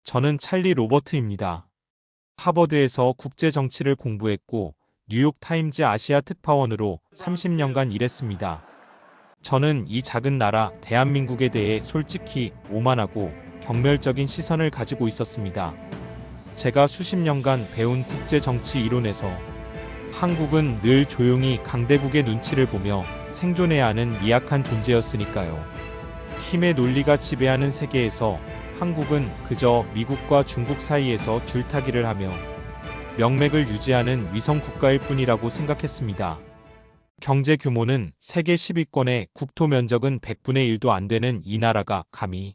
저는 찰리 로버트입니다. 하버드에서 국제 정치를 공부했고 뉴욕 타임즈 아시아 특파원으로 30년간 일했습니다. 저는 이 작은 나라 대한민국에 대해 솔직히 오만하고 경멸적인 시선을 가지고 있었습니다. 제가 수십 년간 배운 국제 정치 이론에서 한국은 늘 조용히 강대국의 눈치를 보며 생존해야 하는 미약한 존재였으니까요. 힘의 논리가 지배하는 세계에서 한국은 그저 미국과 중국 사이에서 줄타기를 하며 명맥을 유지하는 위성 국가일 뿐이라고 생각했습니다. 경제 규모는 세계 10위권의 국토 면적은 100분의 1도 안 되는 이 나라가 감히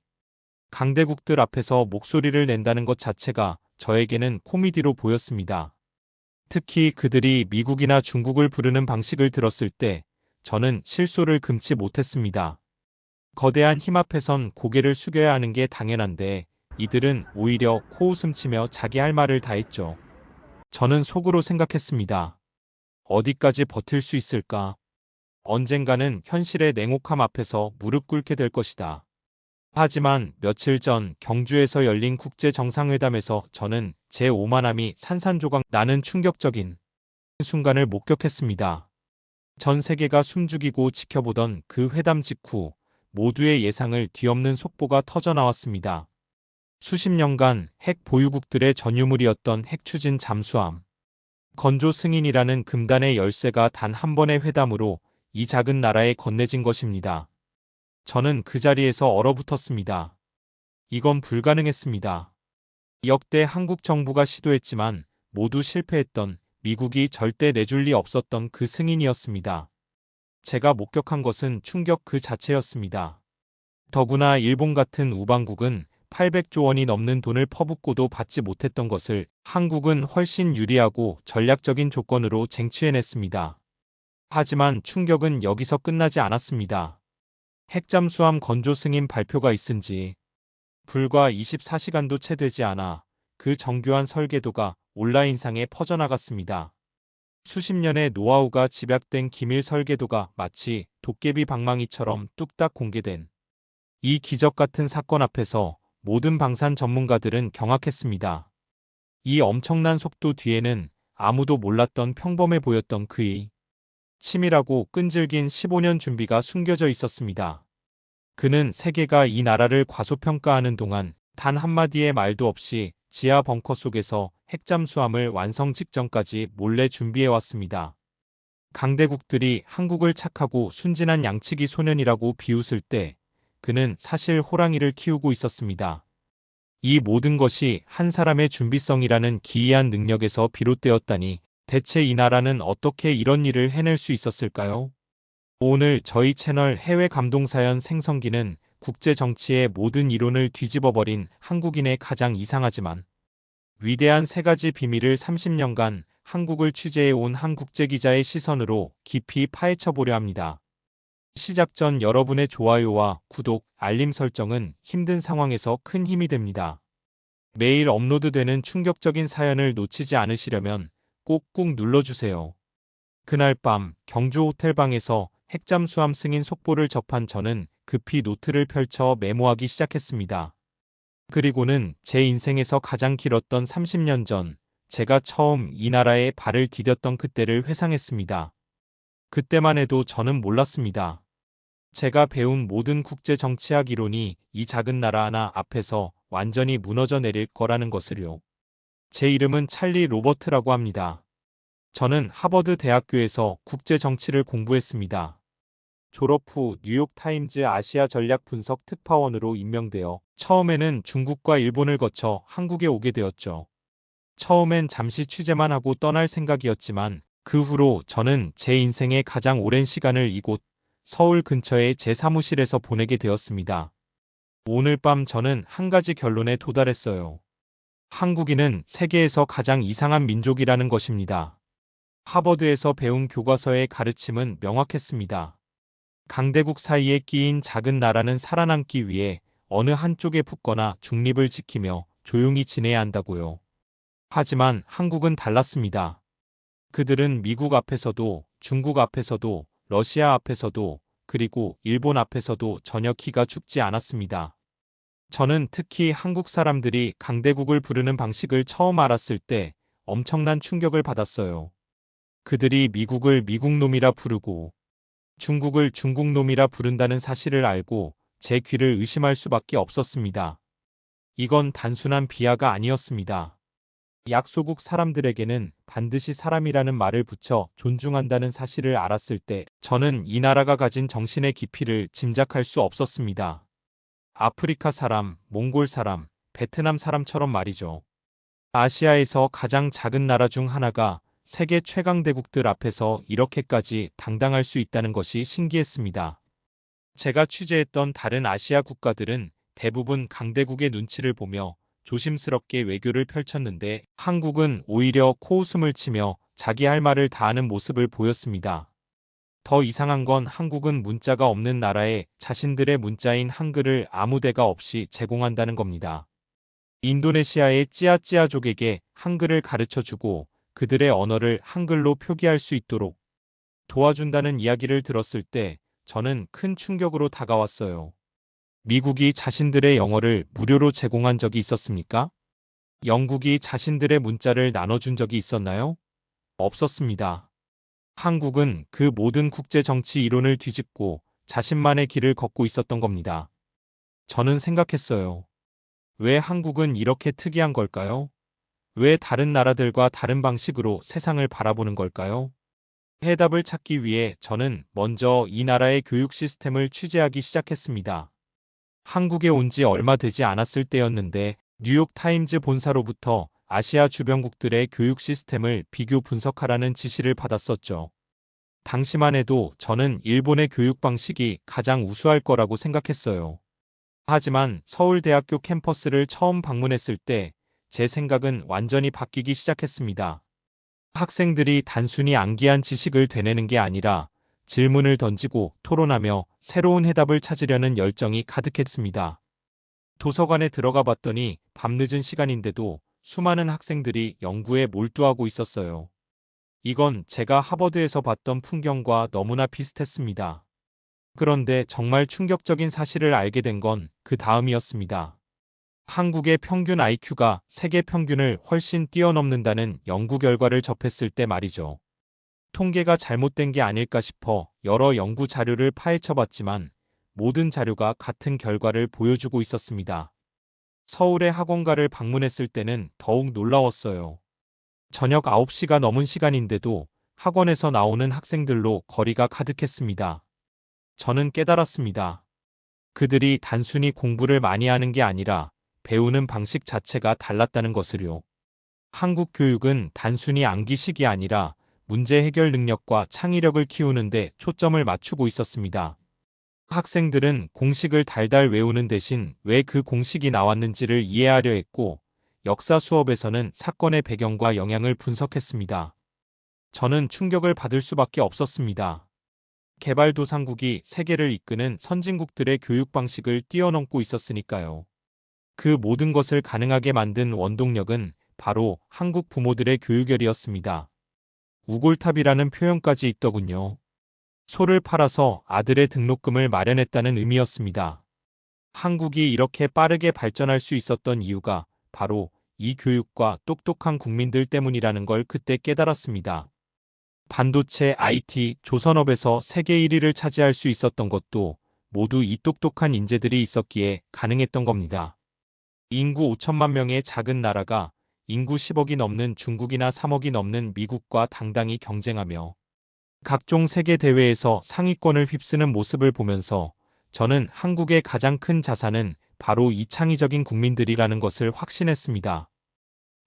강대국들 앞에서 목소리를 낸다는 것 자체가 저에게는 코미디로 보였습니다. 특히 그들이 미국이나 중국을 부르는 방식을 들었을 때 저는 실소를 금치 못했습니다. 거대한 힘 앞에선 고개를 숙여야 하는 게 당연한데 이들은 오히려 코웃음치며 자기 할 말을 다 했죠. 저는 속으로 생각했습니다. 어디까지 버틸 수 있을까? 언젠가는 현실의 냉혹함 앞에서 무릎 꿇게 될 것이다. 하지만 며칠 전 경주에서 열린 국제 정상회담에서 저는 제 오만함이 산산조각 나는 충격적인 순간을 목격했습니다. 전 세계가 숨죽이고 지켜보던 그 회담 직후 모두의 예상을 뒤엎는 속보가 터져나왔습니다. 수십 년간 핵 보유국들의 전유물이었던 핵추진 잠수함 건조 승인이라는 금단의 열쇠가 단 한 번의 회담으로 이 작은 나라에 건네진 것입니다. 저는 그 자리에서 얼어붙었습니다. 이건 불가능했습니다. 역대 한국 정부가 시도했지만 모두 실패했던 미국이 절대 내줄 리 없었던 그 승인이었습니다. 제가 목격한 것은 충격 그 자체였습니다. 더구나 일본 같은 우방국은 800조 원이 넘는 돈을 퍼붓고도 받지 못했던 것을 한국은 훨씬 유리하고 전략적인 조건으로 쟁취해냈습니다. 하지만 충격은 여기서 끝나지 않았습니다. 핵잠수함 건조 승인 발표가 있은 지 불과 24시간도 채 되지 않아 그 정교한 설계도가 온라인상에 퍼져나갔습니다. 수십 년의 노하우가 집약된 기밀 설계도가 마치 도깨비 방망이처럼 뚝딱 공개된 이 기적 같은 사건 앞에서 모든 방산 전문가들은 경악했습니다. 이 엄청난 속도 뒤에는 아무도 몰랐던 평범해 보였던 그의 치밀하고 끈질긴 15년 준비가 숨겨져 있었습니다. 그는 세계가 이 나라를 과소평가하는 동안 단 한마디의 말도 없이 지하 벙커 속에서 핵잠수함을 완성 직전까지 몰래 준비해왔습니다. 강대국들이 한국을 착하고 순진한 양치기 소년이라고 비웃을 때 그는 사실 호랑이를 키우고 있었습니다. 이 모든 것이 한 사람의 준비성이라는 기이한 능력에서 비롯되었다니 대체 이 나라는 어떻게 이런 일을 해낼 수 있었을까요? 오늘 저희 채널 해외 감동사연 생성기는 국제 정치의 모든 이론을 뒤집어버린 한국인의 가장 이상하지만 위대한 세 가지 비밀을 30년간 한국을 취재해온 한 국제기자의 시선으로 깊이 파헤쳐보려 합니다. 시작 전 여러분의 좋아요와 구독, 알림 설정은 힘든 상황에서 큰 힘이 됩니다. 매일 업로드되는 충격적인 사연을 놓치지 않으시려면 꼭꾹 눌러주세요. 그날 밤 경주 호텔방에서 핵잠수함 승인 속보를 접한 저는 급히 노트를 펼쳐 메모하기 시작했습니다. 그리고는 제 인생에서 가장 길었던 30년 전, 제가 처음 이 나라에 발을 디뎠던 그때를 회상했습니다. 그때만 해도 저는 몰랐습니다. 제가 배운 모든 국제 정치학 이론이 이 작은 나라 하나 앞에서 완전히 무너져 내릴 거라는 것을요. 제 이름은 찰리 로버트라고 합니다. 저는 하버드 대학교에서 국제 정치를 공부했습니다. 졸업 후 뉴욕 타임즈 아시아 전략 분석 특파원으로 임명되어 처음에는 중국과 일본을 거쳐 한국에 오게 되었죠. 처음엔 잠시 취재만 하고 떠날 생각이었지만 그 후로 저는 제 인생의 가장 오랜 시간을 이곳 서울 근처의 제 사무실에서 보내게 되었습니다. 오늘 밤 저는 한 가지 결론에 도달했어요. 한국인은 세계에서 가장 이상한 민족이라는 것입니다. 하버드에서 배운 교과서의 가르침은 명확했습니다. 강대국 사이에 끼인 작은 나라는 살아남기 위해 어느 한쪽에 붙거나 중립을 지키며 조용히 지내야 한다고요. 하지만 한국은 달랐습니다. 그들은 미국 앞에서도 중국 앞에서도 러시아 앞에서도 그리고 일본 앞에서도 전혀 기가 죽지 않았습니다. 저는 특히 한국 사람들이 강대국을 부르는 방식을 처음 알았을 때 엄청난 충격을 받았어요. 그들이 미국을 미국놈이라 부르고 중국을 중국놈이라 부른다는 사실을 알고 제 귀를 의심할 수밖에 없었습니다. 이건 단순한 비하가 아니었습니다. 약소국 사람들에게는 반드시 사람이라는 말을 붙여 존중한다는 사실을 알았을 때 저는 이 나라가 가진 정신의 깊이를 짐작할 수 없었습니다. 아프리카 사람, 몽골 사람, 베트남 사람처럼 말이죠. 아시아에서 가장 작은 나라 중 하나가 세계 최강대국들 앞에서 이렇게까지 당당할 수 있다는 것이 신기했습니다. 제가 취재했던 다른 아시아 국가들은 대부분 강대국의 눈치를 보며 조심스럽게 외교를 펼쳤는데 한국은 오히려 코웃음을 치며 자기 할 말을 다하는 모습을 보였습니다. 더 이상한 건 한국은 문자가 없는 나라에 자신들의 문자인 한글을 아무 데가 없이 제공한다는 겁니다. 인도네시아의 찌아찌아족에게 한글을 가르쳐주고 그들의 언어를 한글로 표기할 수 있도록 도와준다는 이야기를 들었을 때 저는 큰 충격으로 다가왔어요. 미국이 자신들의 영어를 무료로 제공한 적이 있었습니까? 영국이 자신들의 문자를 나눠준 적이 있었나요? 없었습니다. 한국은 그 모든 국제 정치 이론을 뒤집고 자신만의 길을 걷고 있었던 겁니다. 저는 생각했어요. 왜 한국은 이렇게 특이한 걸까요? 왜 다른 나라들과 다른 방식으로 세상을 바라보는 걸까요? 해답을 찾기 위해 저는 먼저 이 나라의 교육 시스템을 취재하기 시작했습니다. 한국에 온 지 얼마 되지 않았을 때였는데 뉴욕타임즈 본사로부터 아시아 주변국들의 교육 시스템을 비교 분석하라는 지시를 받았었죠. 당시만 해도 저는 일본의 교육 방식이 가장 우수할 거라고 생각했어요. 하지만 서울대학교 캠퍼스를 처음 방문했을 때 제 생각은 완전히 바뀌기 시작했습니다. 학생들이 단순히 암기한 지식을 되뇌는 게 아니라 질문을 던지고 토론하며 새로운 해답을 찾으려는 열정이 가득했습니다. 도서관에 들어가 봤더니 밤늦은 시간인데도 수많은 학생들이 연구에 몰두하고 있었어요. 이건 제가 하버드에서 봤던 풍경과 너무나 비슷했습니다. 그런데 정말 충격적인 사실을 알게 된 건 그 다음이었습니다. 한국의 평균 IQ가 세계 평균을 훨씬 뛰어넘는다는 연구 결과를 접했을 때 말이죠. 통계가 잘못된 게 아닐까 싶어 여러 연구 자료를 파헤쳐 봤지만 모든 자료가 같은 결과를 보여주고 있었습니다. 서울의 학원가를 방문했을 때는 더욱 놀라웠어요. 저녁 9시가 넘은 시간인데도 학원에서 나오는 학생들로 거리가 가득했습니다. 저는 깨달았습니다. 그들이 단순히 공부를 많이 하는 게 아니라 배우는 방식 자체가 달랐다는 것을요. 한국 교육은 단순히 암기식이 아니라 문제 해결 능력과 창의력을 키우는데 초점을 맞추고 있었습니다. 학생들은 공식을 달달 외우는 대신 왜 그 공식이 나왔는지를 이해하려 했고, 역사 수업에서는 사건의 배경과 영향을 분석했습니다. 저는 충격을 받을 수밖에 없었습니다. 개발도상국이 세계를 이끄는 선진국들의 교육 방식을 뛰어넘고 있었으니까요. 그 모든 것을 가능하게 만든 원동력은 바로 한국 부모들의 교육열이었습니다. 우골탑이라는 표현까지 있더군요. 소를 팔아서 아들의 등록금을 마련했다는 의미였습니다. 한국이 이렇게 빠르게 발전할 수 있었던 이유가 바로 이 교육과 똑똑한 국민들 때문이라는 걸 그때 깨달았습니다. 반도체, IT, 조선업에서 세계 1위를 차지할 수 있었던 것도 모두 이 똑똑한 인재들이 있었기에 가능했던 겁니다. 인구 5천만 명의 작은 나라가 인구 10억이 넘는 중국이나 3억이 넘는 미국과 당당히 경쟁하며 각종 세계 대회에서 상위권을 휩쓰는 모습을 보면서 저는 한국의 가장 큰 자산은 바로 이 창의적인 국민들이라는 것을 확신했습니다.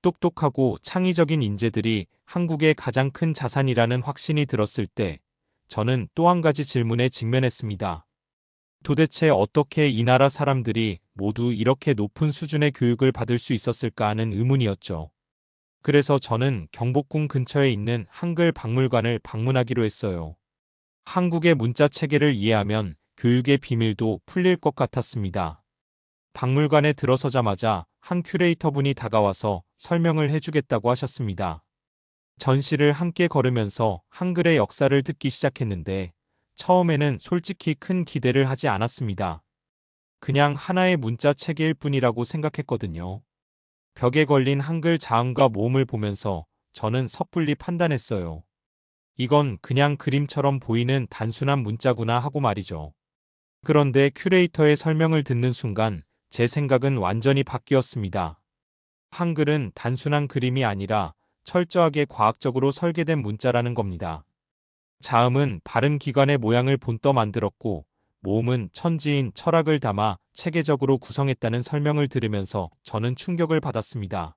똑똑하고 창의적인 인재들이 한국의 가장 큰 자산이라는 확신이 들었을 때 저는 또 한 가지 질문에 직면했습니다. 도대체 어떻게 이 나라 사람들이 모두 이렇게 높은 수준의 교육을 받을 수 있었을까 하는 의문이었죠. 그래서 저는 경복궁 근처에 있는 한글 박물관을 방문하기로 했어요. 한국의 문자 체계를 이해하면 교육의 비밀도 풀릴 것 같았습니다. 박물관에 들어서자마자 한 큐레이터분이 다가와서 설명을 해주겠다고 하셨습니다. 전시를 함께 걸으면서 한글의 역사를 듣기 시작했는데 처음에는 솔직히 큰 기대를 하지 않았습니다. 그냥 하나의 문자 체계일 뿐이라고 생각했거든요. 벽에 걸린 한글 자음과 모음을 보면서 저는 섣불리 판단했어요. 이건 그냥 그림처럼 보이는 단순한 문자구나 하고 말이죠. 그런데 큐레이터의 설명을 듣는 순간 제 생각은 완전히 바뀌었습니다. 한글은 단순한 그림이 아니라 철저하게 과학적으로 설계된 문자라는 겁니다. 자음은 발음 기관의 모양을 본떠 만들었고, 모음은 천지인 철학을 담아 체계적으로 구성했다는 설명을 들으면서 저는 충격을 받았습니다.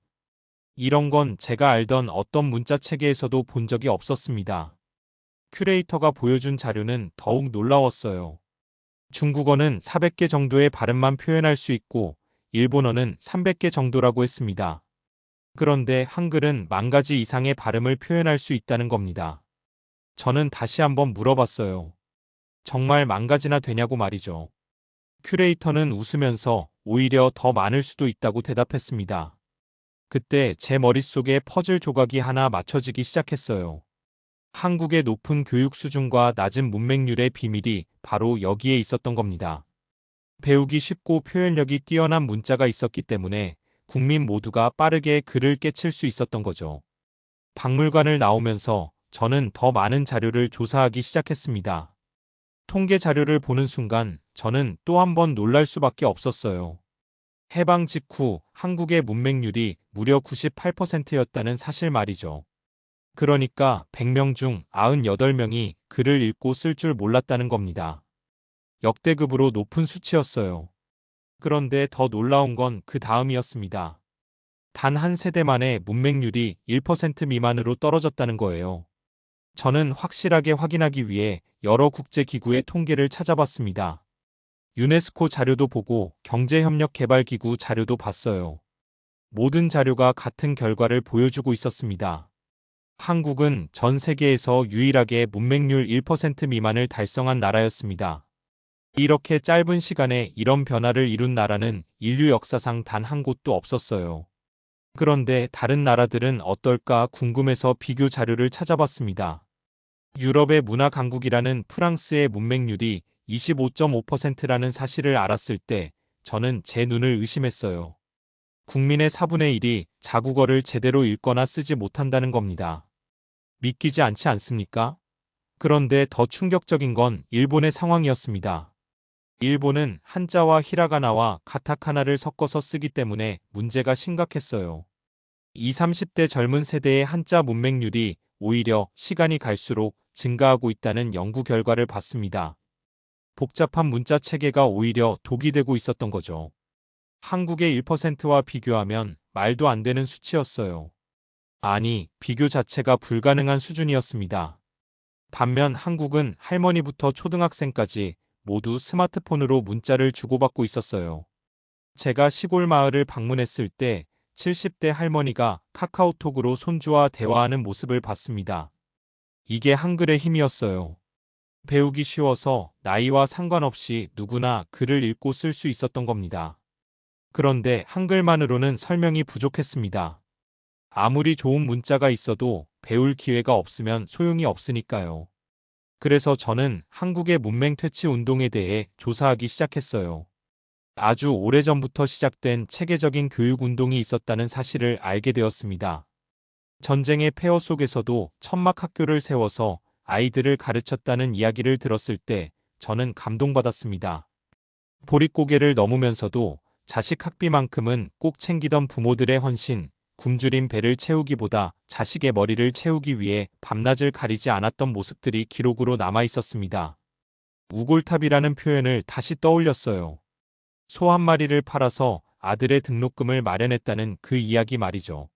이런 건 제가 알던 어떤 문자 체계에서도 본 적이 없었습니다. 큐레이터가 보여준 자료는 더욱 놀라웠어요. 중국어는 400개 정도의 발음만 표현할 수 있고, 일본어는 300개 정도라고 했습니다. 그런데 한글은 10,000가지 이상의 발음을 표현할 수 있다는 겁니다. 저는 다시 한번 물어봤어요. 정말 10,000가지나 되냐고 말이죠. 큐레이터는 웃으면서 오히려 더 많을 수도 있다고 대답했습니다. 그때 제 머릿속에 퍼즐 조각이 하나 맞춰지기 시작했어요. 한국의 높은 교육 수준과 낮은 문맹률의 비밀이 바로 여기에 있었던 겁니다. 배우기 쉽고 표현력이 뛰어난 문자가 있었기 때문에 국민 모두가 빠르게 글을 깨칠 수 있었던 거죠. 박물관을 나오면서 저는 더 많은 자료를 조사하기 시작했습니다. 통계 자료를 보는 순간 저는 또 한 번 놀랄 수밖에 없었어요. 해방 직후 한국의 문맹률이 무려 98%였다는 사실 말이죠. 그러니까 100명 중 98명이 글을 읽고 쓸 줄 몰랐다는 겁니다. 역대급으로 높은 수치였어요. 그런데 더 놀라운 건 그 다음이었습니다. 단 한 세대 만에 문맹률이 1% 미만으로 떨어졌다는 거예요. 저는 확실하게 확인하기 위해 여러 국제기구의 통계를 찾아봤습니다. 유네스코 자료도 보고 경제협력개발기구 자료도 봤어요. 모든 자료가 같은 결과를 보여주고 있었습니다. 한국은 전 세계에서 유일하게 문맹률 1% 미만을 달성한 나라였습니다. 이렇게 짧은 시간에 이런 변화를 이룬 나라는 인류 역사상 단 한 곳도 없었어요. 그런데 다른 나라들은 어떨까 궁금해서 비교 자료를 찾아봤습니다. 유럽의 문화 강국이라는 프랑스의 문맹률이 25.5%라는 사실을 알았을 때 저는 제 눈을 의심했어요. 국민의 4분의 1이 자국어를 제대로 읽거나 쓰지 못한다는 겁니다. 믿기지 않지 않습니까? 그런데 더 충격적인 건 일본의 상황이었습니다. 일본은 한자와 히라가나와 가타카나를 섞어서 쓰기 때문에 문제가 심각했어요. 20, 30대 젊은 세대의 한자 문맹률이 오히려 시간이 갈수록 증가하고 있다는 연구 결과를 봤습니다. 복잡한 문자 체계가 오히려 독이 되고 있었던 거죠. 한국의 1%와 비교하면 말도 안 되는 수치였어요. 아니, 비교 자체가 불가능한 수준이었습니다. 반면 한국은 할머니부터 초등학생까지 모두 스마트폰으로 문자를 주고받고 있었어요. 제가 시골 마을을 방문했을 때 70대 할머니가 카카오톡으로 손주와 대화하는 모습을 봤습니다. 이게 한글의 힘이었어요. 배우기 쉬워서 나이와 상관없이 누구나 글을 읽고 쓸 수 있었던 겁니다. 그런데 한글만으로는 설명이 부족했습니다. 아무리 좋은 문자가 있어도 배울 기회가 없으면 소용이 없으니까요. 그래서 저는 한국의 문맹 퇴치 운동에 대해 조사하기 시작했어요. 아주 오래전부터 시작된 체계적인 교육 운동이 있었다는 사실을 알게 되었습니다. 전쟁의 폐허 속에서도 천막 학교를 세워서 아이들을 가르쳤다는 이야기를 들었을 때 저는 감동받았습니다. 보릿고개를 넘으면서도 자식 학비만큼은 꼭 챙기던 부모들의 헌신, 굶주린 배를 채우기보다 자식의 머리를 채우기 위해 밤낮을 가리지 않았던 모습들이 기록으로 남아 있었습니다. 우골탑이라는 표현을 다시 떠올렸어요. 소 한 마리를 팔아서 아들의 등록금을 마련했다는 그 이야기 말이죠.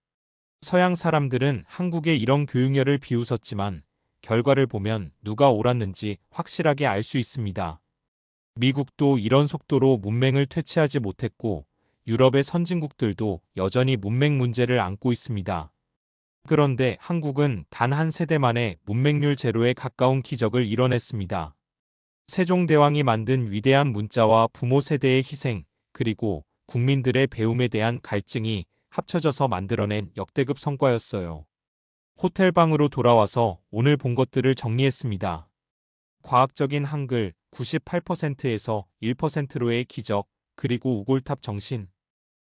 서양 사람들은 한국의 이런 교육열을 비웃었지만 결과를 보면 누가 옳았는지 확실하게 알 수 있습니다. 미국도 이런 속도로 문맹을 퇴치하지 못했고 유럽의 선진국들도 여전히 문맹 문제를 안고 있습니다. 그런데 한국은 단 한 세대 만에 문맹률 제로에 가까운 기적을 이뤄냈습니다. 세종대왕이 만든 위대한 문자와 부모 세대의 희생, 그리고 국민들의 배움에 대한 갈증이 합쳐져서 만들어낸 역대급 성과였어요. 호텔방으로 돌아와서 오늘 본 것들을 정리했습니다. 과학적인 한글 98%에서 1%로의 기적, 그리고 우골탑 정신.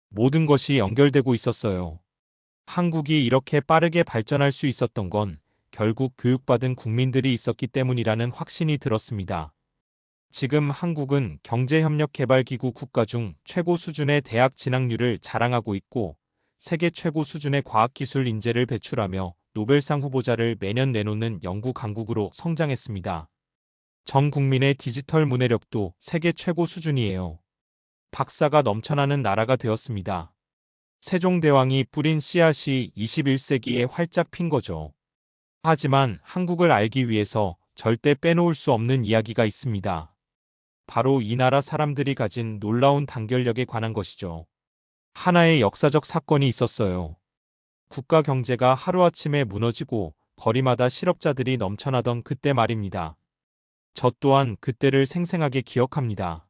모든 것이 연결되고 있었어요. 한국이 이렇게 빠르게 발전할 수 있었던 건 결국 교육받은 국민들이 있었기 때문이라는 확신이 들었습니다. 지금 한국은 경제협력개발기구 국가 중 최고 수준의 대학 진학률을 자랑하고 있고 세계 최고 수준의 과학기술 인재를 배출하며 노벨상 후보자를 매년 내놓는 연구 강국으로 성장했습니다. 전 국민의 디지털 문해력도 세계 최고 수준이에요. 박사가 넘쳐나는 나라가 되었습니다. 세종대왕이 뿌린 씨앗이 21세기에 활짝 핀 거죠. 하지만 한국을 알기 위해서 절대 빼놓을 수 없는 이야기가 있습니다. 바로 이 나라 사람들이 가진 놀라운 단결력에 관한 것이죠. 하나의 역사적 사건이 있었어요. 국가 경제가 하루아침에 무너지고 거리마다 실업자들이 넘쳐나던 그때 말입니다. 저 또한 그때를 생생하게 기억합니다.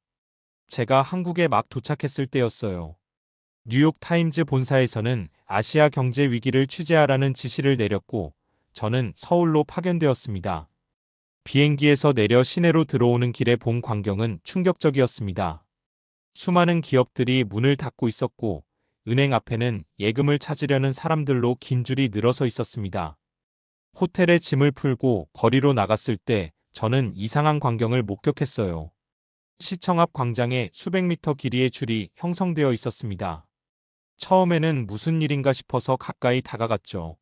제가 한국에 막 도착했을 때였어요. 뉴욕 타임즈 본사에서는 아시아 경제 위기를 취재하라는 지시를 내렸고 저는 서울로 파견되었습니다. 비행기에서 내려 시내로 들어오는 길에 본 광경은 충격적이었습니다. 수많은 기업들이 문을 닫고 있었고 은행 앞에는 예금을 찾으려는 사람들로 긴 줄이 늘어서 있었습니다. 호텔에 짐을 풀고 거리로 나갔을 때 저는 이상한 광경을 목격했어요. 시청 앞 광장에 수백 미터 길이의 줄이 형성되어 있었습니다. 처음에는 무슨 일인가 싶어서 가까이 다가갔죠.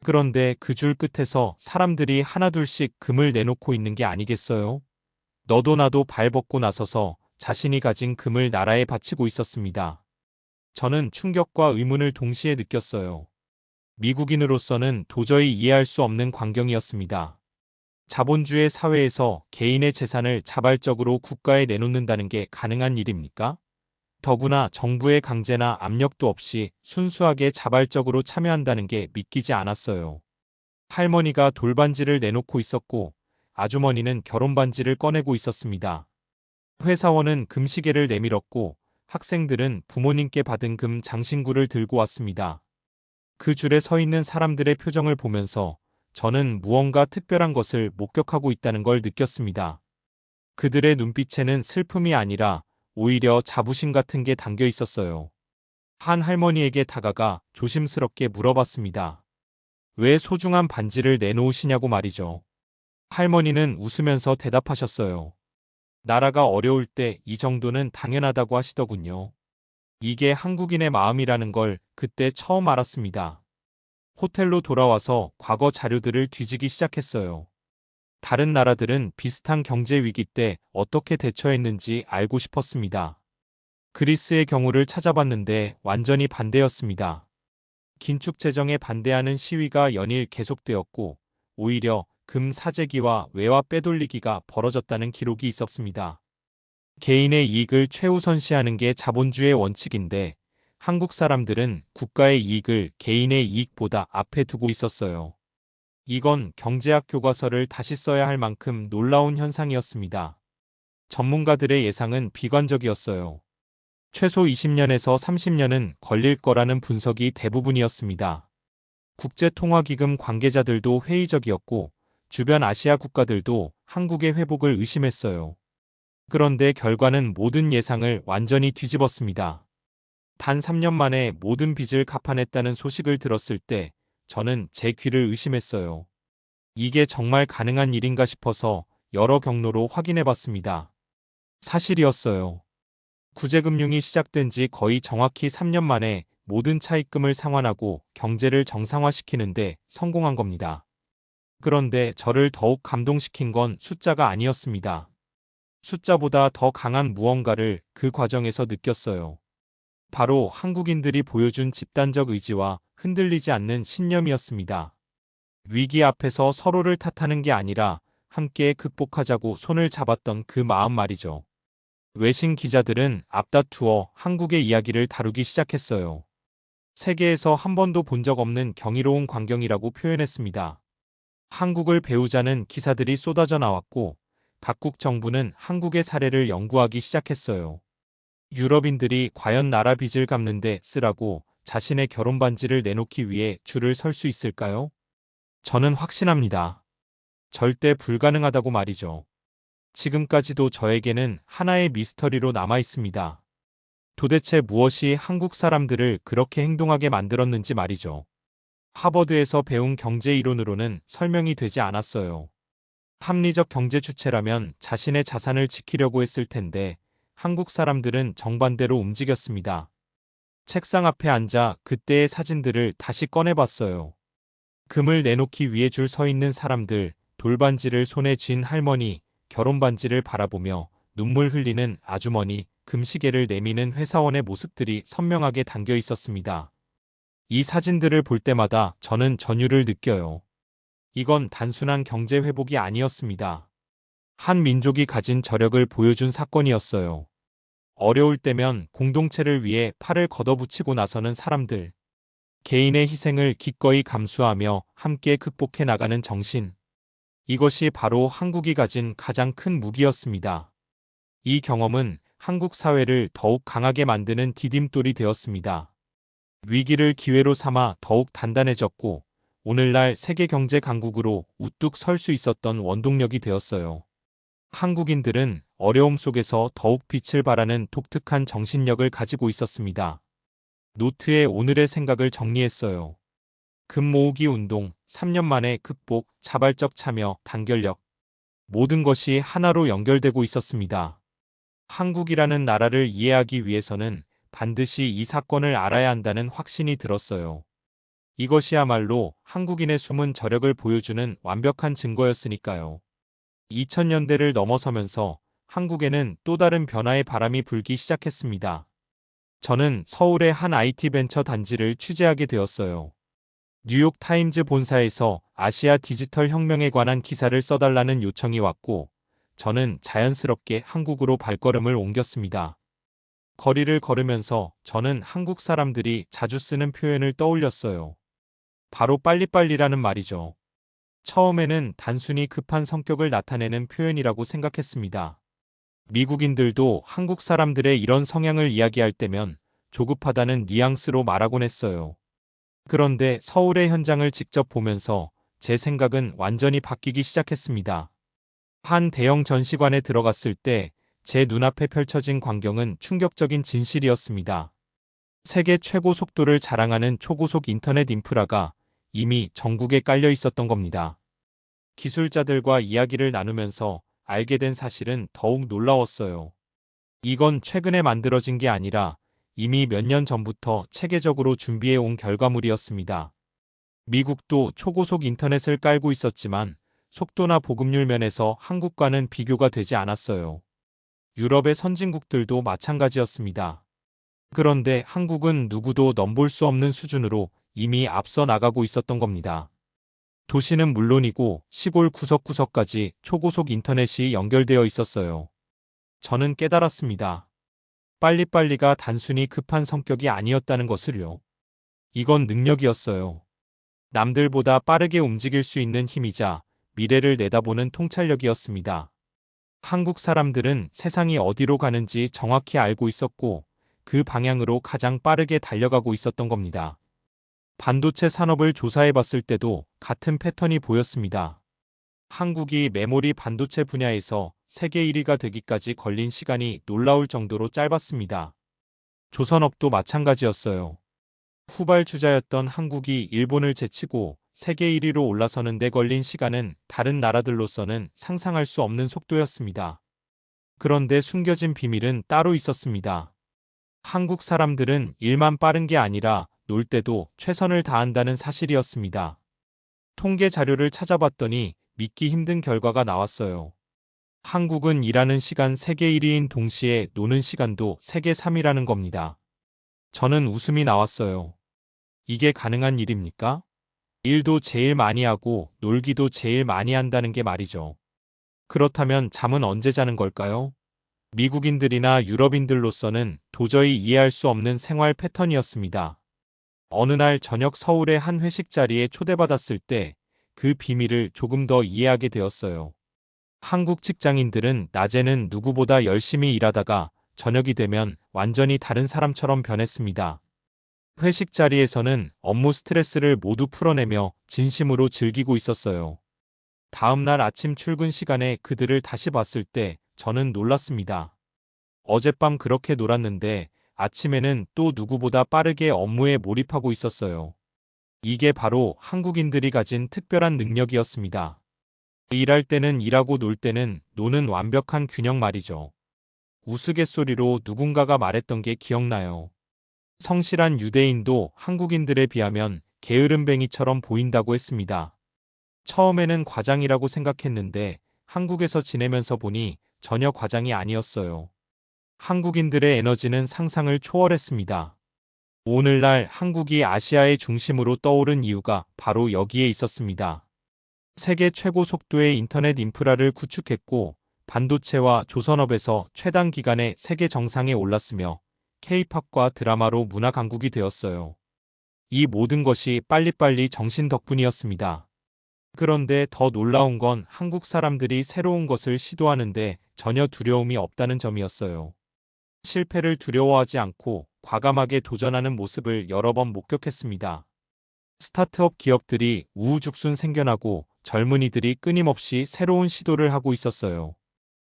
그런데 그 줄 끝에서 사람들이 하나둘씩 금을 내놓고 있는 게 아니겠어요? 너도 나도 발벗고 나서서 자신이 가진 금을 나라에 바치고 있었습니다. 저는 충격과 의문을 동시에 느꼈어요. 미국인으로서는 도저히 이해할 수 없는 광경이었습니다. 자본주의 사회에서 개인의 재산을 자발적으로 국가에 내놓는다는 게 가능한 일입니까? 더구나 정부의 강제나 압력도 없이 순수하게 자발적으로 참여한다는 게 믿기지 않았어요. 할머니가 돌반지를 내놓고 있었고 아주머니는 결혼반지를 꺼내고 있었습니다. 회사원은 금시계를 내밀었고 학생들은 부모님께 받은 금 장신구를 들고 왔습니다. 그 줄에 서 있는 사람들의 표정을 보면서 저는 무언가 특별한 것을 목격하고 있다는 걸 느꼈습니다. 그들의 눈빛에는 슬픔이 아니라 오히려 자부심 같은 게 담겨 있었어요. 한 할머니에게 다가가 조심스럽게 물어봤습니다. 왜 소중한 반지를 내놓으시냐고 말이죠. 할머니는 웃으면서 대답하셨어요. 나라가 어려울 때 이 정도는 당연하다고 하시더군요. 이게 한국인의 마음이라는 걸 그때 처음 알았습니다. 호텔로 돌아와서 과거 자료들을 뒤지기 시작했어요. 다른 나라들은 비슷한 경제 위기 때 어떻게 대처했는지 알고 싶었습니다. 그리스의 경우를 찾아봤는데 완전히 반대였습니다. 긴축 재정에 반대하는 시위가 연일 계속되었고 오히려 금 사재기와 외화 빼돌리기가 벌어졌다는 기록이 있었습니다. 개인의 이익을 최우선시하는 게 자본주의의 원칙인데 한국 사람들은 국가의 이익을 개인의 이익보다 앞에 두고 있었어요. 이건 경제학 교과서를 다시 써야 할 만큼 놀라운 현상이었습니다. 전문가들의 예상은 비관적이었어요. 최소 20년에서 30년은 걸릴 거라는 분석이 대부분이었습니다. 국제통화기금 관계자들도 회의적이었고 주변 아시아 국가들도 한국의 회복을 의심했어요. 그런데 결과는 모든 예상을 완전히 뒤집었습니다. 단 3년 만에 모든 빚을 갚아냈다는 소식을 들었을 때 저는 제 귀를 의심했어요. 이게 정말 가능한 일인가 싶어서 여러 경로로 확인해 봤습니다. 사실이었어요. 구제금융이 시작된 지 거의 정확히 3년 만에 모든 차입금을 상환하고 경제를 정상화시키는데 성공한 겁니다. 그런데 저를 더욱 감동시킨 건 숫자가 아니었습니다. 숫자보다 더 강한 무언가를 그 과정에서 느꼈어요. 바로 한국인들이 보여준 집단적 의지와 흔들리지 않는 신념이었습니다. 위기 앞에서 서로를 탓하는 게 아니라 함께 극복하자고 손을 잡았던 그 마음 말이죠. 외신 기자들은 앞다투어 한국의 이야기를 다루기 시작했어요. 세계에서 한 번도 본 적 없는 경이로운 광경이라고 표현했습니다. 한국을 배우자는 기사들이 쏟아져 나왔고 각국 정부는 한국의 사례를 연구하기 시작했어요. 유럽인들이 과연 나라 빚을 갚는 데 쓰라고 자신의 결혼 반지를 내놓기 위해 줄을 설 수 있을까요? 저는 확신합니다. 절대 불가능하다고 말이죠. 지금까지도 저에게는 하나의 미스터리로 남아 있습니다. 도대체 무엇이 한국 사람들을 그렇게 행동하게 만들었는지 말이죠. 하버드에서 배운 경제 이론으로는 설명이 되지 않았어요. 합리적 경제 주체라면 자신의 자산을 지키려고 했을 텐데 한국 사람들은 정반대로 움직였습니다. 책상 앞에 앉아 그때의 사진들을 다시 꺼내봤어요. 금을 내놓기 위해 줄 서 있는 사람들, 돌반지를 손에 쥔 할머니, 결혼반지를 바라보며 눈물 흘리는 아주머니, 금시계를 내미는 회사원의 모습들이 선명하게 담겨 있었습니다. 이 사진들을 볼 때마다 저는 전율을 느껴요. 이건 단순한 경제 회복이 아니었습니다. 한 민족이 가진 저력을 보여준 사건이었어요. 어려울 때면 공동체를 위해 팔을 걷어붙이고 나서는 사람들. 개인의 희생을 기꺼이 감수하며 함께 극복해 나가는 정신. 이것이 바로 한국이 가진 가장 큰 무기였습니다. 이 경험은 한국 사회를 더욱 강하게 만드는 디딤돌이 되었습니다. 위기를 기회로 삼아 더욱 단단해졌고 오늘날 세계 경제 강국으로 우뚝 설 수 있었던 원동력이 되었어요. 한국인들은 어려움 속에서 더욱 빛을 발하는 독특한 정신력을 가지고 있었습니다. 노트에 오늘의 생각을 정리했어요. 금 모으기 운동, 3년 만에 극복, 자발적 참여, 단결력. 모든 것이 하나로 연결되고 있었습니다. 한국이라는 나라를 이해하기 위해서는 반드시 이 사건을 알아야 한다는 확신이 들었어요. 이것이야말로 한국인의 숨은 저력을 보여주는 완벽한 증거였으니까요. 2000년대를 넘어서면서 한국에는 또 다른 변화의 바람이 불기 시작했습니다. 저는 서울의 한 IT 벤처 단지를 취재하게 되었어요. 뉴욕 타임즈 본사에서 아시아 디지털 혁명에 관한 기사를 써달라는 요청이 왔고, 저는 자연스럽게 한국으로 발걸음을 옮겼습니다. 거리를 걸으면서 저는 한국 사람들이 자주 쓰는 표현을 떠올렸어요. 바로 빨리빨리라는 말이죠. 처음에는 단순히 급한 성격을 나타내는 표현이라고 생각했습니다. 미국인들도 한국 사람들의 이런 성향을 이야기할 때면 조급하다는 뉘앙스로 말하곤 했어요. 그런데 서울의 현장을 직접 보면서 제 생각은 완전히 바뀌기 시작했습니다. 한 대형 전시관에 들어갔을 때 제 눈앞에 펼쳐진 광경은 충격적인 진실이었습니다. 세계 최고 속도를 자랑하는 초고속 인터넷 인프라가 이미 전국에 깔려 있었던 겁니다. 기술자들과 이야기를 나누면서 알게 된 사실은 더욱 놀라웠어요. 이건 최근에 만들어진 게 아니라 이미 몇 년 전부터 체계적으로 준비해 온 결과물이었습니다. 미국도 초고속 인터넷을 깔고 있었지만 속도나 보급률 면에서 한국과는 비교가 되지 않았어요. 유럽의 선진국들도 마찬가지였습니다. 그런데 한국은 누구도 넘볼 수 없는 수준으로 이미 앞서 나가고 있었던 겁니다. 도시는 물론이고 시골 구석구석까지 초고속 인터넷이 연결되어 있었어요. 저는 깨달았습니다. 빨리빨리가 단순히 급한 성격이 아니었다는 것을요. 이건 능력이었어요. 남들보다 빠르게 움직일 수 있는 힘이자 미래를 내다보는 통찰력이었습니다. 한국 사람들은 세상이 어디로 가는지 정확히 알고 있었고 그 방향으로 가장 빠르게 달려가고 있었던 겁니다. 반도체 산업을 조사해 봤을 때도 같은 패턴이 보였습니다. 한국이 메모리 반도체 분야에서 세계 1위가 되기까지 걸린 시간이 놀라울 정도로 짧았습니다. 조선업도 마찬가지였어요. 후발주자였던 한국이 일본을 제치고 세계 1위로 올라서는 데 걸린 시간은 다른 나라들로서는 상상할 수 없는 속도였습니다. 그런데 숨겨진 비밀은 따로 있었습니다. 한국 사람들은 일만 빠른 게 아니라 놀 때도 최선을 다한다는 사실이었습니다. 통계 자료를 찾아봤더니 믿기 힘든 결과가 나왔어요. 한국은 일하는 시간 세계 1위인 동시에 노는 시간도 세계 3위라는 겁니다. 저는 웃음이 나왔어요. 이게 가능한 일입니까? 일도 제일 많이 하고 놀기도 제일 많이 한다는 게 말이죠. 그렇다면 잠은 언제 자는 걸까요? 미국인들이나 유럽인들로서는 도저히 이해할 수 없는 생활 패턴이었습니다. 어느 날 저녁 서울의 한 회식 자리에 초대받았을 때 그 비밀을 조금 더 이해하게 되었어요. 한국 직장인들은 낮에는 누구보다 열심히 일하다가 저녁이 되면 완전히 다른 사람처럼 변했습니다. 회식 자리에서는 업무 스트레스를 모두 풀어내며 진심으로 즐기고 있었어요. 다음 날 아침 출근 시간에 그들을 다시 봤을 때 저는 놀랐습니다. 어젯밤 그렇게 놀았는데 아침에는 또 누구보다 빠르게 업무에 몰입하고 있었어요. 이게 바로 한국인들이 가진 특별한 능력이었습니다. 일할 때는 일하고 놀 때는 노는 완벽한 균형 말이죠. 우스갯소리로 누군가가 말했던 게 기억나요. 성실한 유대인도 한국인들에 비하면 게으름뱅이처럼 보인다고 했습니다. 처음에는 과장이라고 생각했는데 한국에서 지내면서 보니 전혀 과장이 아니었어요. 한국인들의 에너지는 상상을 초월했습니다. 오늘날 한국이 아시아의 중심으로 떠오른 이유가 바로 여기에 있었습니다. 세계 최고 속도의 인터넷 인프라를 구축했고 반도체와 조선업에서 최단 기간에 세계 정상에 올랐으며 K-팝과 드라마로 문화 강국이 되었어요. 이 모든 것이 빨리빨리 정신 덕분이었습니다. 그런데 더 놀라운 건 한국 사람들이 새로운 것을 시도하는데 전혀 두려움이 없다는 점이었어요. 실패를 두려워하지 않고 과감하게 도전하는 모습을 여러 번 목격했습니다. 스타트업 기업들이 우후죽순 생겨나고 젊은이들이 끊임없이 새로운 시도를 하고 있었어요.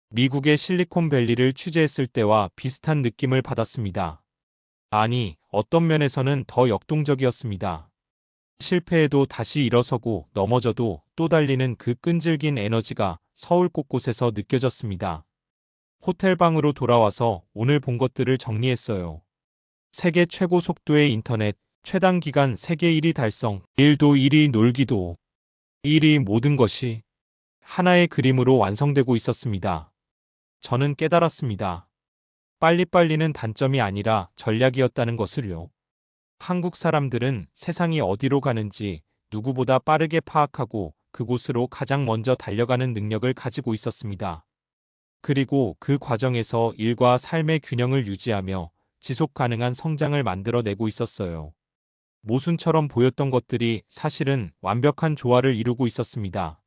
미국의 실리콘밸리를 취재했을 때와 비슷한 느낌을 받았습니다. 아니, 어떤 면에서는 더 역동적이었습니다. 실패해도 다시 일어서고 넘어져도 또 달리는 그 끈질긴 에너지가 서울 곳곳에서 느껴졌습니다. 호텔방으로 돌아와서 오늘 본 것들을 정리했어요. 세계 최고 속도의 인터넷, 최단 기간 세계 1위 달성, 일도 1위 놀기도 1위 모든 것이 하나의 그림으로 완성되고 있었습니다. 저는 깨달았습니다. 빨리빨리는 단점이 아니라 전략이었다는 것을요. 한국 사람들은 세상이 어디로 가는지 누구보다 빠르게 파악하고 그곳으로 가장 먼저 달려가는 능력을 가지고 있었습니다. 그리고 그 과정에서 일과 삶의 균형을 유지하며 지속 가능한 성장을 만들어내고 있었어요. 모순처럼 보였던 것들이 사실은 완벽한 조화를 이루고 있었습니다.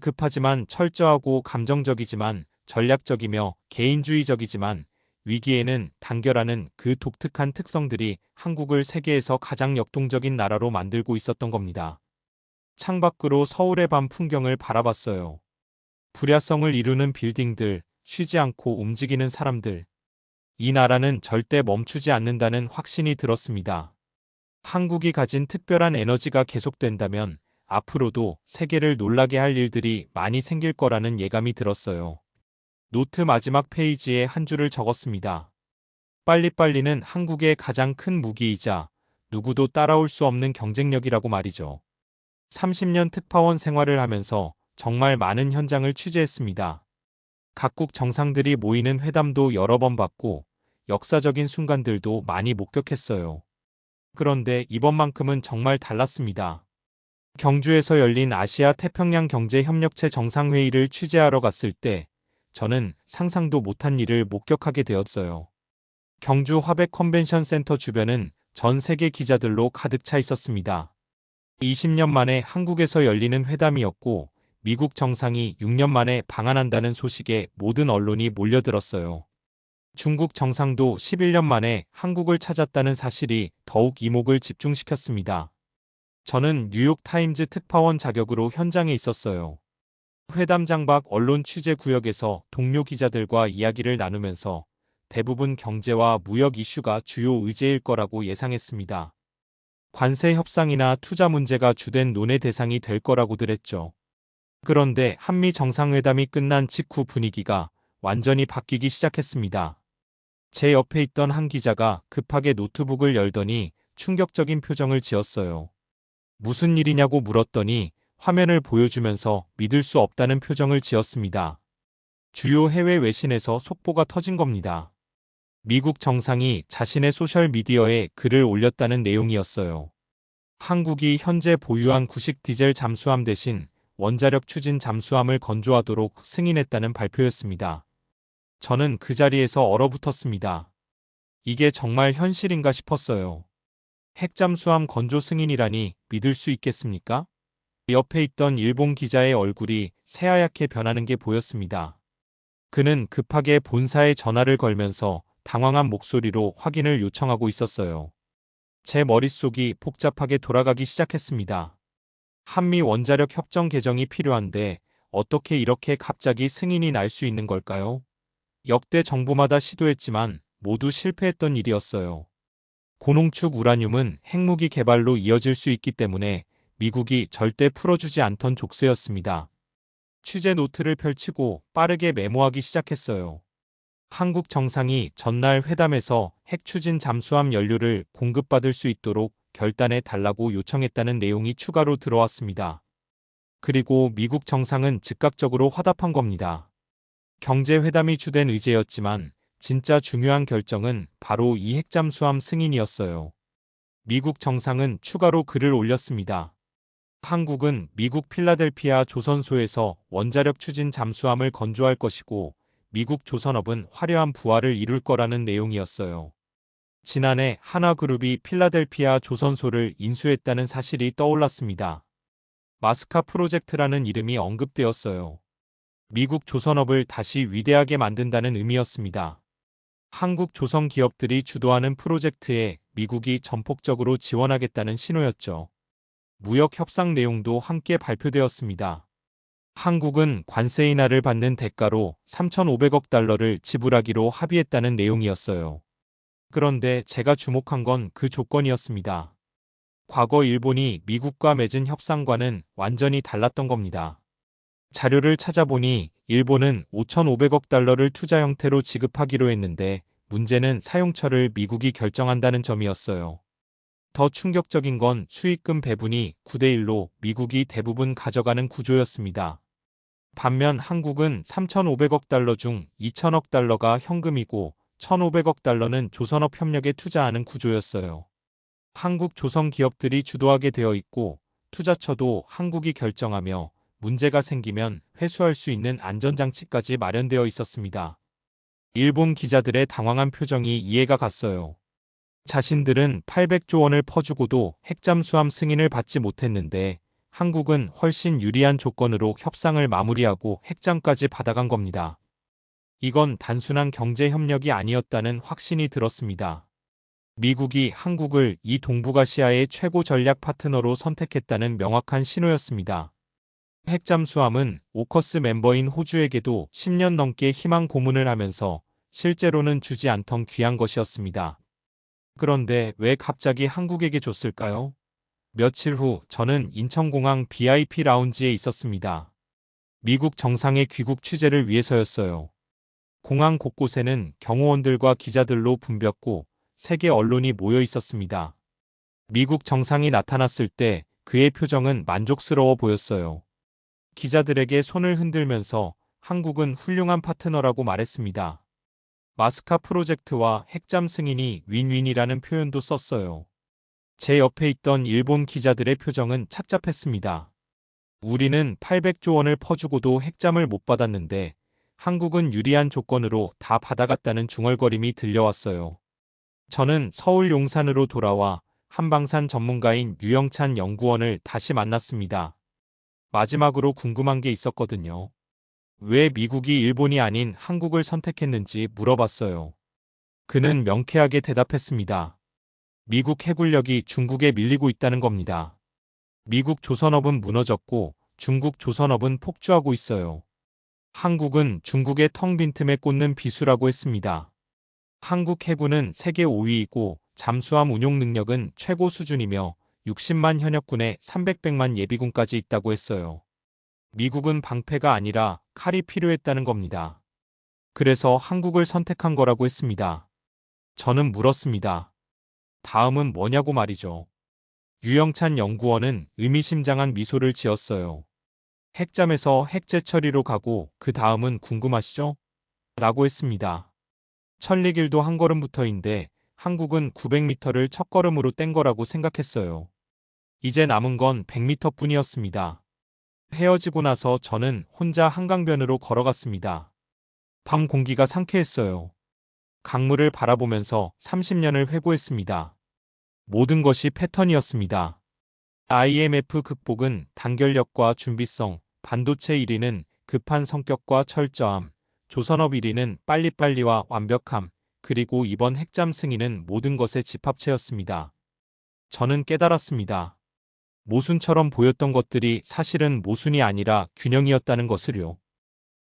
급하지만 철저하고 감정적이지만 전략적이며 개인주의적이지만 위기에는 단결하는 그 독특한 특성들이 한국을 세계에서 가장 역동적인 나라로 만들고 있었던 겁니다. 창밖으로 서울의 밤 풍경을 바라봤어요. 불야성을 이루는 빌딩들, 쉬지 않고 움직이는 사람들. 이 나라는 절대 멈추지 않는다는 확신이 들었습니다. 한국이 가진 특별한 에너지가 계속된다면 앞으로도 세계를 놀라게 할 일들이 많이 생길 거라는 예감이 들었어요. 노트 마지막 페이지에 한 줄을 적었습니다. 빨리빨리는 한국의 가장 큰 무기이자 누구도 따라올 수 없는 경쟁력이라고 말이죠. 30년 특파원 생활을 하면서 정말 많은 현장을 취재했습니다. 각국 정상들이 모이는 회담도 여러 번 받고 역사적인 순간들도 많이 목격했어요. 그런데 이번만큼은 정말 달랐습니다. 경주에서 열린 아시아 태평양 경제협력체 정상회의를 취재하러 갔을 때 저는 상상도 못한 일을 목격하게 되었어요. 경주 화백 컨벤션 센터 주변은 전 세계 기자들로 가득 차 있었습니다. 20년 만에 한국에서 열리는 회담이었고 미국 정상이 6년 만에 방한한다는 소식에 모든 언론이 몰려들었어요. 중국 정상도 11년 만에 한국을 찾았다는 사실이 더욱 이목을 집중시켰습니다. 저는 뉴욕타임즈 특파원 자격으로 현장에 있었어요. 회담장 밖 언론 취재 구역에서 동료 기자들과 이야기를 나누면서 대부분 경제와 무역 이슈가 주요 의제일 거라고 예상했습니다. 관세 협상이나 투자 문제가 주된 논의 대상이 될 거라고들 했죠. 그런데 한미 정상회담이 끝난 직후 분위기가 완전히 바뀌기 시작했습니다. 제 옆에 있던 한 기자가 급하게 노트북을 열더니 충격적인 표정을 지었어요. 무슨 일이냐고 물었더니 화면을 보여주면서 믿을 수 없다는 표정을 지었습니다. 주요 해외 외신에서 속보가 터진 겁니다. 미국 정상이 자신의 소셜미디어에 글을 올렸다는 내용이었어요. 한국이 현재 보유한 구식 디젤 잠수함 대신 원자력 추진 잠수함을 건조하도록 승인했다는 발표였습니다. 저는 그 자리에서 얼어붙었습니다. 이게 정말 현실인가 싶었어요. 핵잠수함 건조 승인이라니 믿을 수 있겠습니까? 옆에 있던 일본 기자의 얼굴이 새하얗게 변하는 게 보였습니다. 그는 급하게 본사에 전화를 걸면서 당황한 목소리로 확인을 요청하고 있었어요. 제 머릿속이 복잡하게 돌아가기 시작했습니다. 한미 원자력 협정 개정이 필요한데 어떻게 이렇게 갑자기 승인이 날 수 있는 걸까요? 역대 정부마다 시도했지만 모두 실패했던 일이었어요. 고농축 우라늄은 핵무기 개발로 이어질 수 있기 때문에 미국이 절대 풀어주지 않던 족쇄였습니다. 취재 노트를 펼치고 빠르게 메모하기 시작했어요. 한국 정상이 전날 회담에서 핵 추진 잠수함 연료를 공급받을 수 있도록 결단해 달라고 요청했다는 내용이 추가로 들어왔습니다. 그리고 미국 정상은 즉각적으로 화답한 겁니다. 경제회담이 주된 의제였지만 진짜 중요한 결정은 바로 이 핵잠수함 승인이었어요. 미국 정상은 추가로 글을 올렸습니다. 한국은 미국 필라델피아 조선소에서 원자력 추진 잠수함을 건조할 것이고 미국 조선업은 화려한 부활을 이룰 거라는 내용이었어요. 지난해 한화그룹이 필라델피아 조선소를 인수했다는 사실이 떠올랐습니다. 마스카 프로젝트라는 이름이 언급되었어요. 미국 조선업을 다시 위대하게 만든다는 의미였습니다. 한국 조선 기업들이 주도하는 프로젝트에 미국이 전폭적으로 지원하겠다는 신호였죠. 무역 협상 내용도 함께 발표되었습니다. 한국은 관세 인하를 받는 대가로 3,500억 달러를 지불하기로 합의했다는 내용이었어요. 그런데 제가 주목한 건 그 조건이었습니다. 과거 일본이 미국과 맺은 협상과는 완전히 달랐던 겁니다. 자료를 찾아보니 일본은 5,500억 달러를 투자 형태로 지급하기로 했는데 문제는 사용처를 미국이 결정한다는 점이었어요. 더 충격적인 건 수익금 배분이 9대1로 미국이 대부분 가져가는 구조였습니다. 반면 한국은 3,500억 달러 중 2,000억 달러가 현금이고 1,500억 달러는 조선업 협력에 투자하는 구조였어요. 한국 조선 기업들이 주도하게 되어 있고 투자처도 한국이 결정하며 문제가 생기면 회수할 수 있는 안전장치까지 마련되어 있었습니다. 일본 기자들의 당황한 표정이 이해가 갔어요. 자신들은 800조 원을 퍼주고도 핵잠수함 승인을 받지 못했는데 한국은 훨씬 유리한 조건으로 협상을 마무리하고 핵잠까지 받아간 겁니다. 이건 단순한 경제 협력이 아니었다는 확신이 들었습니다. 미국이 한국을 이 동북아시아의 최고 전략 파트너로 선택했다는 명확한 신호였습니다. 핵잠수함은 오커스 멤버인 호주에게도 10년 넘게 희망 고문을 하면서 실제로는 주지 않던 귀한 것이었습니다. 그런데 왜 갑자기 한국에게 줬을까요? 며칠 후 저는 인천공항 VIP 라운지에 있었습니다. 미국 정상의 귀국 취재를 위해서였어요. 공항 곳곳에는 경호원들과 기자들로 붐볐고 세계 언론이 모여 있었습니다. 미국 정상이 나타났을 때 그의 표정은 만족스러워 보였어요. 기자들에게 손을 흔들면서 한국은 훌륭한 파트너라고 말했습니다. 마스카 프로젝트와 핵잠 승인이 윈윈이라는 표현도 썼어요. 제 옆에 있던 일본 기자들의 표정은 착잡했습니다. 우리는 800조 원을 퍼주고도 핵잠을 못 받았는데 한국은 유리한 조건으로 다 받아갔다는 중얼거림이 들려왔어요. 저는 서울 용산으로 돌아와 한방산 전문가인 유영찬 연구원을 다시 만났습니다. 마지막으로 궁금한 게 있었거든요. 왜 미국이 일본이 아닌 한국을 선택했는지 물어봤어요. 그는 명쾌하게 대답했습니다. 미국 해군력이 중국에 밀리고 있다는 겁니다. 미국 조선업은 무너졌고 중국 조선업은 폭주하고 있어요. 한국은 중국의 텅 빈 틈에 꽂는 비수라고 했습니다. 한국 해군은 세계 5위이고 잠수함 운용 능력은 최고 수준이며 60만 현역군에 300만 예비군까지 있다고 했어요. 미국은 방패가 아니라 칼이 필요했다는 겁니다. 그래서 한국을 선택한 거라고 했습니다. 저는 물었습니다. 다음은 뭐냐고 말이죠. 유영찬 연구원은 의미심장한 미소를 지었어요. 핵잠에서 핵재 처리로 가고 그 다음은 궁금하시죠? 라고 했습니다. 천리길도 한 걸음부터인데 한국은 900m를 첫걸음으로 뗀 거라고 생각했어요. 이제 남은 건 100m 뿐이었습니다. 헤어지고 나서 저는 혼자 한강변으로 걸어갔습니다. 밤 공기가 상쾌했어요. 강물을 바라보면서 30년을 회고했습니다. 모든 것이 패턴이었습니다. IMF 극복은 단결력과 준비성, 반도체 1위는 급한 성격과 철저함, 조선업 1위는 빨리빨리와 완벽함, 그리고 이번 핵잠 승인은 모든 것의 집합체였습니다. 저는 깨달았습니다. 모순처럼 보였던 것들이 사실은 모순이 아니라 균형이었다는 것을요.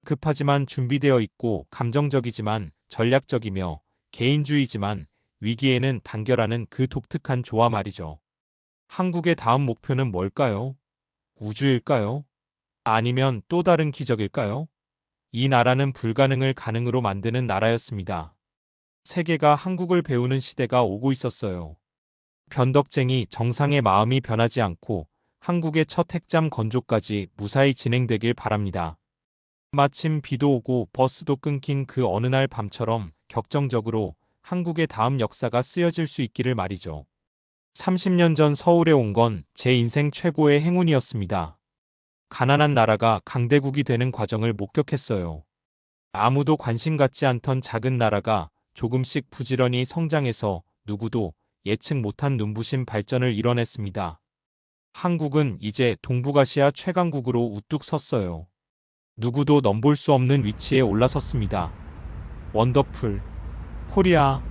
급하지만 준비되어 있고 감정적이지만 전략적이며 개인주의지만 위기에는 단결하는 그 독특한 조화 말이죠. 한국의 다음 목표는 뭘까요? 우주일까요? 아니면 또 다른 기적일까요? 이 나라는 불가능을 가능으로 만드는 나라였습니다. 세계가 한국을 배우는 시대가 오고 있었어요. 변덕쟁이 정상의 마음이 변하지 않고 한국의 첫 핵잠 건조까지 무사히 진행되길 바랍니다. 마침 비도 오고 버스도 끊긴 그 어느 날 밤처럼 격정적으로 한국의 다음 역사가 쓰여질 수 있기를 말이죠. 30년 전 서울에 온 건 제 인생 최고의 행운이었습니다. 가난한 나라가 강대국이 되는 과정을 목격했어요. 아무도 관심 갖지 않던 작은 나라가 조금씩 부지런히 성장해서 누구도 예측 못한 눈부신 발전을 이뤄냈습니다. 한국은 이제 동북아시아 최강국으로 우뚝 섰어요. 누구도 넘볼 수 없는 위치에 올라섰습니다. 원더풀 코리아